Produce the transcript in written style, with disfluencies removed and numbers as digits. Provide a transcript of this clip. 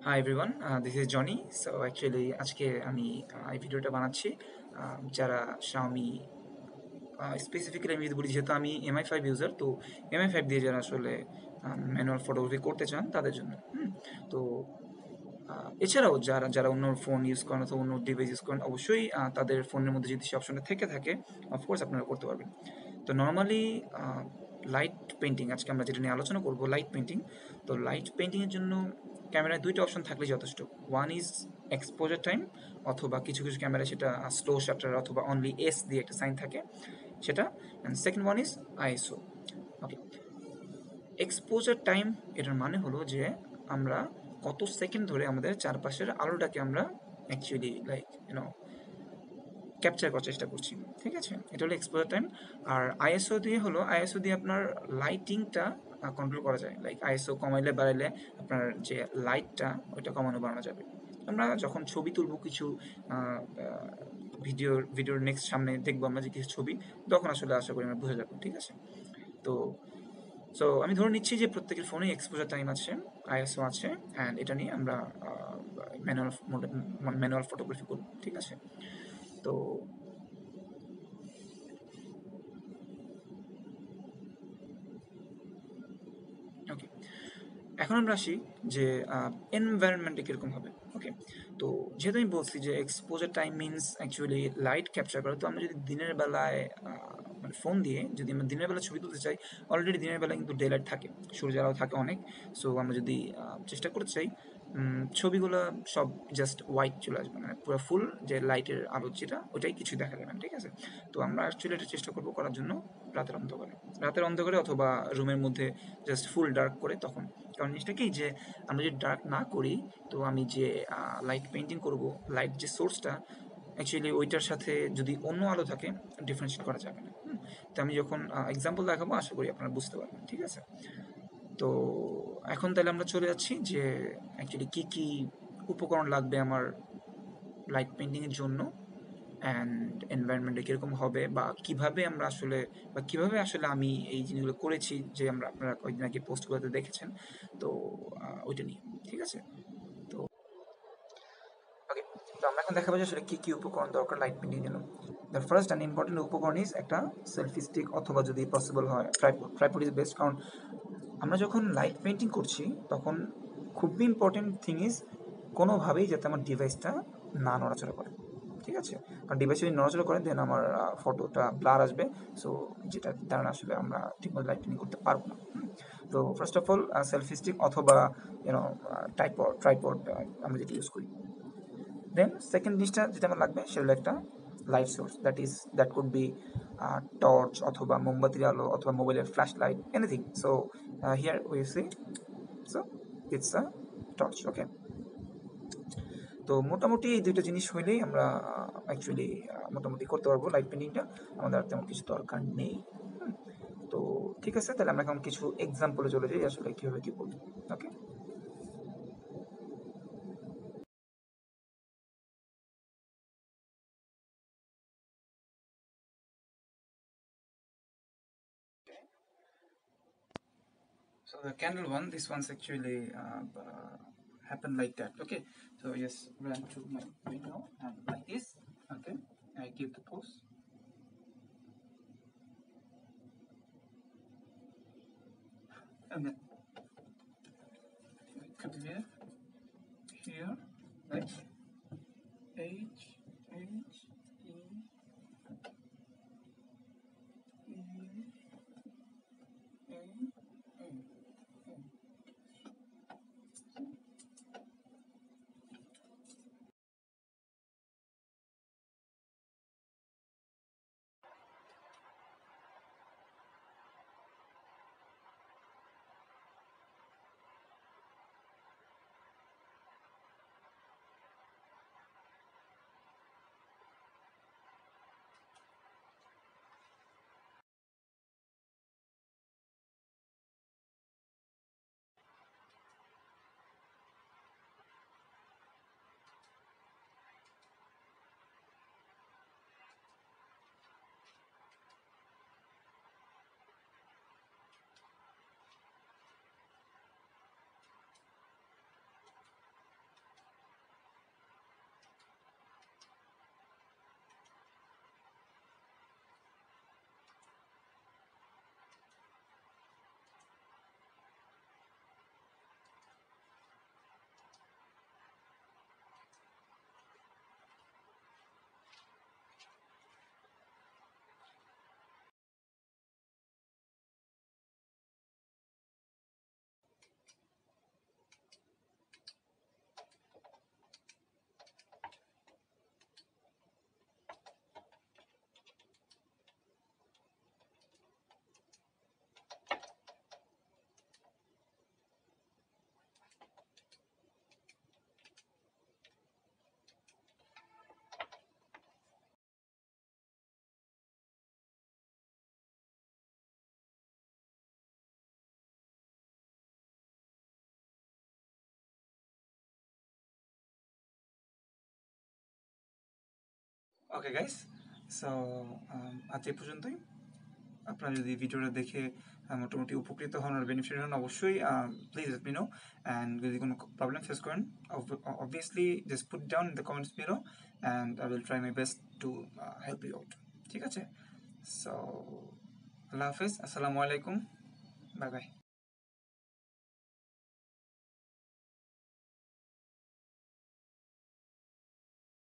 Hi everyone, this is Johnny. So actually আজকে আমি এই ভিডিওটা বানাচ্ছি যারা Xiaomi স্পেসিফিক্যালি আমি যদি বলি, যেহেতু আমি MI5 ইউজার, তো MI5 দিয়ে যারা আসলে ম্যানুয়াল ফটোগ্রাফি করতে চান তাদের জন্য। তো এছাড়াও যারা যারা অন্য ফোন ইউজ করেন অথবা অন্য ডিভাইস ইউজ করেন, অবশ্যই তাদের ফোনের মধ্যে যদি সে অপশনটা থেকে থাকে, অফকোর্স আপনারা করতে পারবেন। তো নর্মালি লাইট পেন্টিং, আজকে আমরা যেটা নিয়ে আলোচনা করব, লাইট পেন্টিং। তো লাইট পেন্টিংয়ের জন্য ক্যামেরায় দুইটা অপশন থাকলে যথেষ্ট। ওয়ান ইজ এক্সপোজার টাইম, অথবা কিছু কিছু ক্যামেরায় সেটা স্লো শাটার অথবা অনলি এস দিয়ে একটা সাইন থাকে সেটা। And second one is ISO. Okay, exposure time এটার মানে হলো যে আমরা কত সেকেন্ড ধরে আমাদের চারপাশের আলোটাকে আমরা অ্যাকচুয়ালি লাইক ক্যাপচার করার চেষ্টা করছি। ঠিক আছে, এটা হলো এক্সপোজার টাইম। আর আইএসও দিয়ে হলো, আইএসও দিয়ে আপনার লাইটিংটা কন্ট্রোল করা যায়। লাইক আইএসও কমাইলে বাড়াইলে আপনার যে লাইটটা ওইটা কমানো বাড়ানো যাবে। আমরা যখন ছবি তুলবো, কিছু ভিডিওর নেক্সট সামনে দেখবো আমরা যে কিছু ছবি, তখন আসলে আশা করি আমরা বুঝে যাবো। ঠিক আছে, তো আমি ধরে নিচ্ছি যে প্রত্যেকের ফোনে এক্সপোজার টাইম আছে, আইএসও আছে, অ্যান্ড এটা নিয়ে আমরা ম্যানুয়াল ম্যানুয়াল ফটোগ্রাফি করব। ঠিক আছে, তো ওকে, এখন আমরা আসি যে এনভায়রনমেন্টে কীরকম হবে। ওকে, তো যেহেতু আমি বলছি যে exposure time means actually light capture করা, তো আমরা যদি দিনের বেলায় মানে ফোন দিয়ে যদি আমরা দিনের বেলা ছবি তুলতে চাই, অলরেডি দিনের বেলা কিন্তু ডে লাইট থাকে, সূর্যের আলো থাকে অনেক। সো আমরা যদি চেষ্টা করতে চাই, ছবিগুলো সব জাস্ট হোয়াইট চলে আসবে, মানে পুরো ফুল যে লাইটের আলো যেটা, ওটাই কিছু দেখা যাবে না। ঠিক আছে, তো আমরা অ্যাকচুয়ালি এটা চেষ্টা করবো করার জন্য রাতের অন্ধকারে, রাতের অন্ধকারে অথবা রুমের মধ্যে জাস্ট ফুল ডার্ক করে। তখন কারণ জিনিসটা কি, যে আমরা যদি ডার্ক না করি, তো আমি যে লাইট পেইন্টিং করব, লাইট যে সোর্সটা অ্যাকচুয়ালি ওইটার সাথে যদি অন্য আলো থাকে, ডিফারেন্সিয়েট করা যাবে না। তো আমি যখন এক্সাম্পল দেখাবো, আশা করি আপনারা বুঝতে পারবেন। ঠিক আছে, তো এখন তাহলে আমরা চলে যাচ্ছি যে অ্যাকচুয়ালি কী কী উপকরণ লাগবে আমার লাইট পেইন্টিংয়ের জন্য, অ্যান্ড এনভায়রনমেন্টে কীরকম হবে, বা কিভাবে আমরা আসলে, বা কিভাবে আসলে আমি এই জিনিসগুলো করেছি, যে আপনারা কয়েকদিন আগে পোস্টগুলোতে দেখেছেন। তো ওইটা নিয়ে। ঠিক আছে, তো ওকে, তো আমরা এখন দেখাবো যে আসলে কী কী উপকরণ দরকার লাইট পেইন্টিং জন্য। দ্য ফার্স্ট অ্যান্ড ইম্পর্টেন্ট উপকরণ ইজ একটা সেলফি স্টিক, অথবা যদি পসিবল হয় ট্রাইপড। ট্রাইপড ইজ বেস্ট, কারণ আমরা যখন লাইট পেইন্টিং করছি, তখন খুবই ইম্পর্টেন্ট থিং ইজ কোনোভাবেই যাতে আমার ডিভাইসটা না নড়াচড়া করে। ঠিক আছে, কারণ ডিভাইস যদি নড়াচড়া করে, দেন আমার ফটোটা ব্লার আসবে। সো যেটা দ্বারা আসলে আমরা ঠিকমতো লাইট পেইন্টিং করতে পারবো না। তো first of all selfie stick, অথবা ইউনো ট্রাইপড আমরা যেটা ইউজ করি। দেন সেকেন্ড জিনিসটা যেটা আমার লাগবে, সেটা হলো একটা light source, that could be torch, অথবা মোমবাতির আলো, অথবা মোবাইলের flash light, anything. So here we see, so it's a torch. Okay, তো মোটামুটি এই দুইটা জিনিস হইলেই আমরা অ্যাকচুয়ালি মোটামুটি করতে পারবো লাইট পেইন্টিংটা। আমাদের আর তেমন কিছু দরকার নেই। হুম, তো ঠিক আছে, তাহলে আমরা এখন কিছু এক্সাম্পলে চলে যাই আসলে কীভাবে কী করবো। ওকে, so the candle one, this one's actually happened like that. Okay, so just run to my window and like this. Okay, I give the pose, and then continue here, like H H E E A A. Okay guys, so আজ এই পর্যন্তই। আপনারা যদি ভিডিওটা দেখে মোটামুটি উপকৃত হন আর বেনিফিট হন, অবশ্যই please let me know. And যদি কোনো প্রবলেম ফেস করেন, obviously just put down in the comments below and I will try my best to help you out. ঠিক আছে, সো আল্লাহ হাফেজ, আসসালামু আলাইকুম, বাই বাই।